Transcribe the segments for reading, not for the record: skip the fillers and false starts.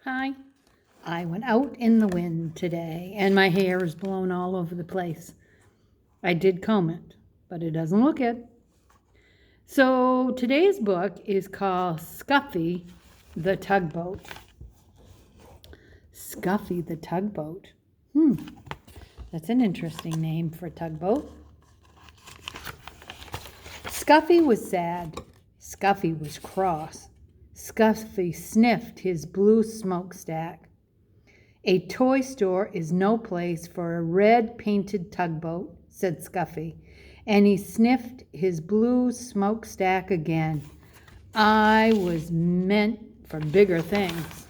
Hi. I went out in the wind today and my hair is blown all over the place. I did comb it, but it doesn't look it. So today's book is called Scuffy the Tugboat. Scuffy the Tugboat. That's an interesting name for a tugboat. Scuffy was sad. Scuffy was cross. Scuffy sniffed his blue smokestack. A toy store is no place for a red-painted tugboat, said Scuffy, and he sniffed his blue smokestack again. I was meant for bigger things.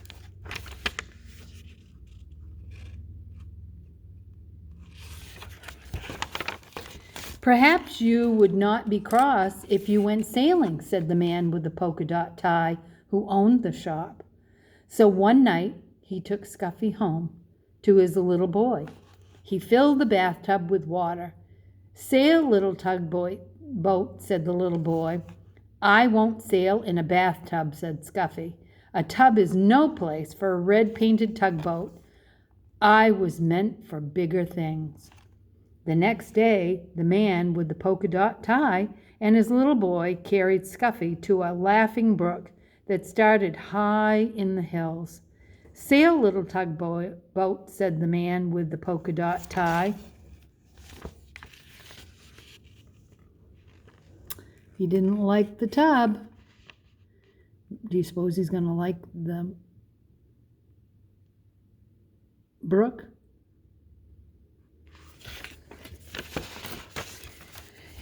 Perhaps you would not be cross if you went sailing, said the man with the polka dot tie who owned the shop. So one night he took Scuffy home to his little boy. He filled the bathtub with water. Sail, little tugboat, said the little boy. I won't sail in a bathtub, said Scuffy. A tub is no place for a red-painted tugboat. I was meant for bigger things. The next day, the man with the polka dot tie and his little boy carried Scuffy to a laughing brook that started high in the hills. Sail, little tugboat, said the man with the polka dot tie. He didn't like the tub. Do you suppose he's going to like the brook?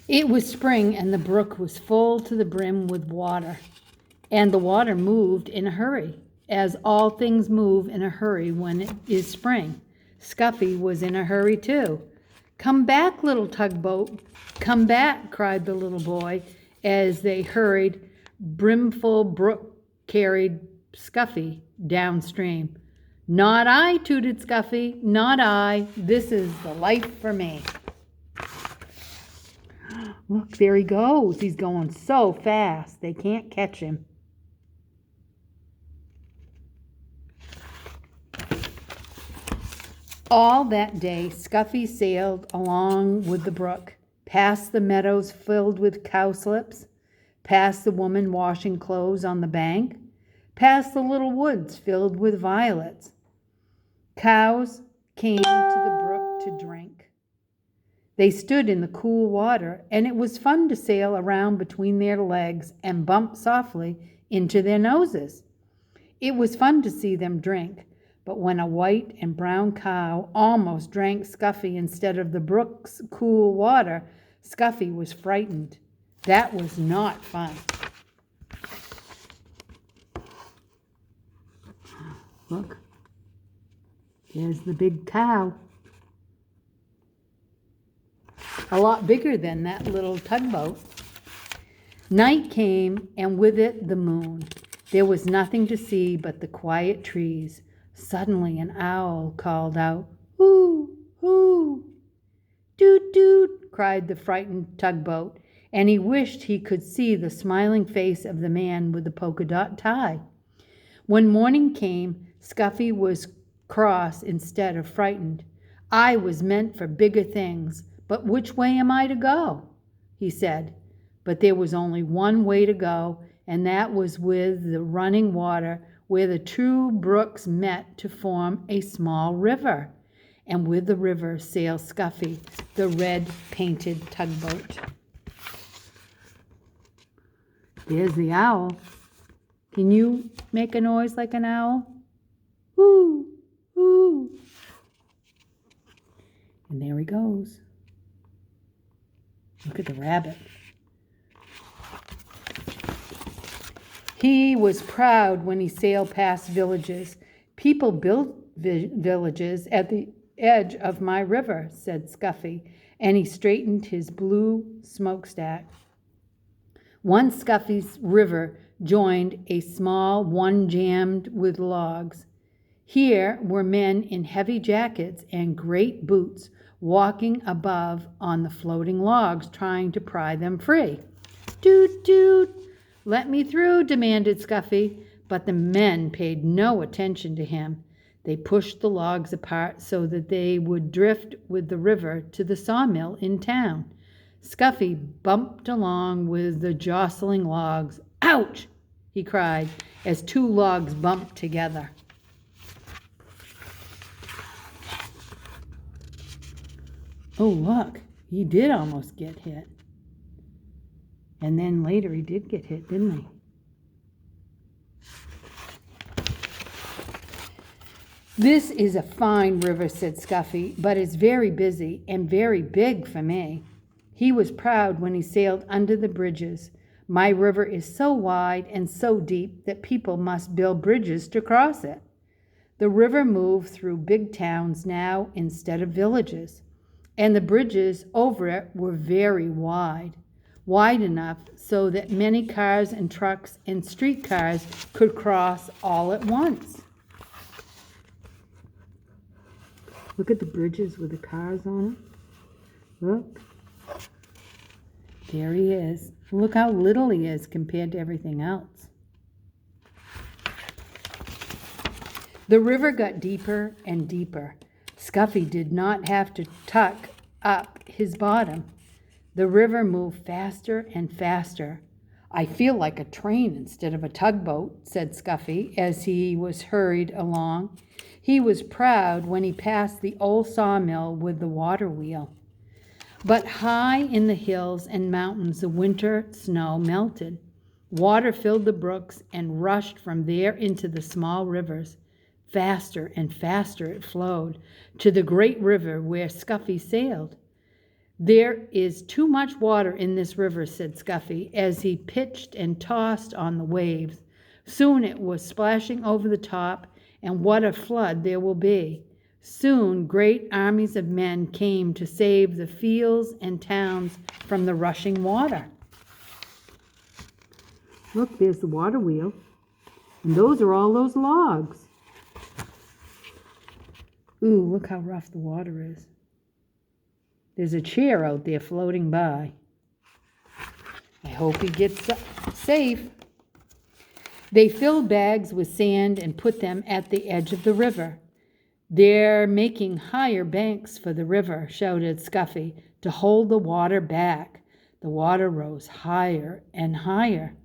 It was spring and the brook was full to the brim with water, and the water moved in a hurry, as all things move in a hurry when it is spring. Scuffy was in a hurry too. Come back, little tugboat, come back, cried the little boy as they hurried. Brimful brook carried Scuffy downstream. Not I, tooted Scuffy, not I. This is the life for me. Look, there he goes. He's going so fast, they can't catch him. All that day, Scuffy sailed along with the brook, past the meadows filled with cowslips, past the woman washing clothes on the bank, past the little woods filled with violets. Cows came to the brook to drink. They stood in the cool water, and it was fun to sail around between their legs and bump softly into their noses. It was fun to see them drink, but when a white and brown cow almost drank Scuffy instead of the brook's cool water, Scuffy was frightened. That was not fun. Look, there's the big cow. A lot bigger than that little tugboat. Night came, and with it the moon. There was nothing to see but the quiet trees. Suddenly an owl called out, "Hoo, hoo!" "Doot, doot!" cried the frightened tugboat, and he wished he could see the smiling face of the man with the polka dot tie. When morning came, Scuffy was cross instead of frightened. I was meant for bigger things. But which way am I to go? He said. But there was only one way to go, and that was with the running water where the two brooks met to form a small river. And with the river sailed Scuffy, the red-painted tugboat. There's the owl. Can you make a noise like an owl? Woo, woo. And there he goes. Look at the rabbit. He was proud when he sailed past villages. People built villages at the edge of my river, said Scuffy, and he straightened his blue smokestack. Once Scuffy's river joined a small one jammed with logs. Here were men in heavy jackets and great boots walking above on the floating logs, trying to pry them free. "Toot, toot! Let me through," demanded Scuffy, but the men paid no attention to him. They pushed the logs apart so that they would drift with the river to the sawmill in town. Scuffy bumped along with the jostling logs. "Ouch!" he cried as two logs bumped together. Oh, look, he did almost get hit. And then later he did get hit, didn't he? "This is a fine river," said Scuffy, "but it's very busy and very big for me." He was proud when he sailed under the bridges. "My river is so wide and so deep that people must build bridges to cross it." The river moved through big towns now instead of villages, and the bridges over it were very wide enough so that many cars and trucks and streetcars could cross all at once. Look at the bridges with the cars on them. Look. There he is. Look how little he is compared to everything else. The river got deeper and deeper. Scuffy did not have to tuck up his bottom. The river moved faster and faster. "I feel like a train instead of a tugboat," said Scuffy as he was hurried along. He was proud when he passed the old sawmill with the water wheel. But high in the hills and mountains the winter snow melted. Water filled the brooks and rushed from there into the small rivers. Faster and faster it flowed to the great river where Scuffy sailed. "There is too much water in this river," said Scuffy as he pitched and tossed on the waves. "Soon it was splashing over the top, and what a flood there will be. Soon great armies of men came to save the fields and towns from the rushing water." Look, there's the water wheel. And those are all those logs. Ooh, look how rough the water is. There's a chair out there floating by. I hope he gets safe. They filled bags with sand and put them at the edge of the river. "They're making higher banks for the river," shouted Scuffy, "to hold the water back." The water rose higher and higher.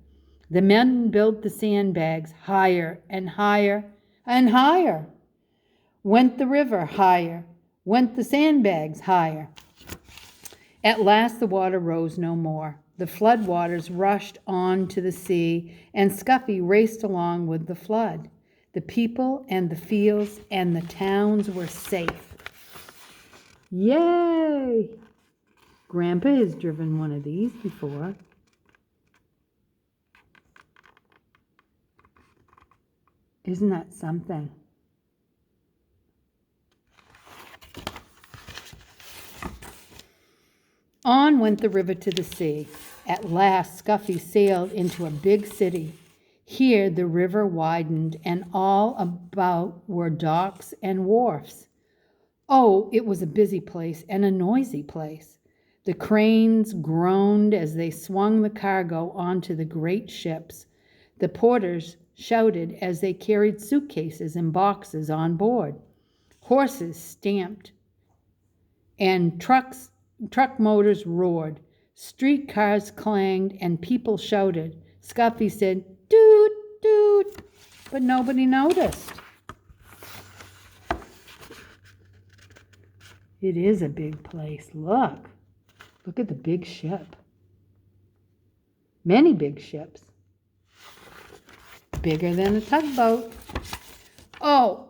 The men built the sandbags higher and higher and higher. Went the river higher, went the sandbags higher. At last the water rose no more. The flood waters rushed on to the sea, and Scuffy raced along with the flood. The people and the fields and the towns were safe. Yay! Grandpa has driven one of these before. Isn't that something? On went the river to the sea. At last Scuffy sailed into a big city. Here the river widened, and all about were docks and wharfs. Oh, it was a busy place and a noisy place. The cranes groaned as they swung the cargo onto the great ships. The porters shouted as they carried suitcases and boxes on board. Horses stamped, and truck motors roared. Streetcars clanged, and people shouted. Scuffy said, "Doot, doot," but nobody noticed. It is a big place. Look. Look at the big ship. Many big ships. Bigger than a tugboat. Oh,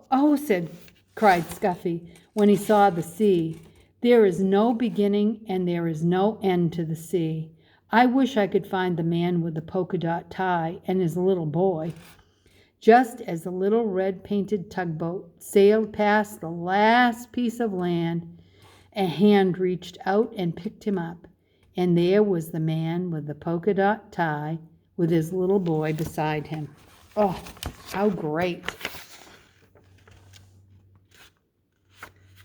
cried Scuffy when he saw the sea. "There is no beginning and there is no end to the sea. I wish I could find the man with the polka dot tie and his little boy." Just as the little red-painted tugboat sailed past the last piece of land, a hand reached out and picked him up, and there was the man with the polka dot tie with his little boy beside him. Oh, how great.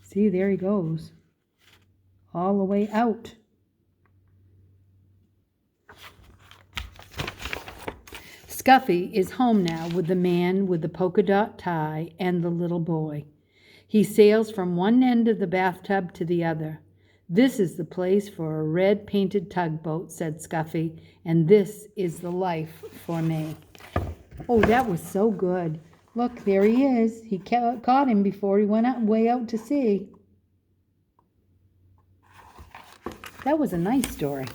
See, there he goes, all the way out. Scuffy is home now with the man with the polka dot tie and the little boy. He sails from one end of the bathtub to the other. "This is the place for a red painted tugboat," said Scuffy, "and this is the life for me." Oh, that was so good. Look, there he is. He caught him before he went way out to sea. That was a nice story.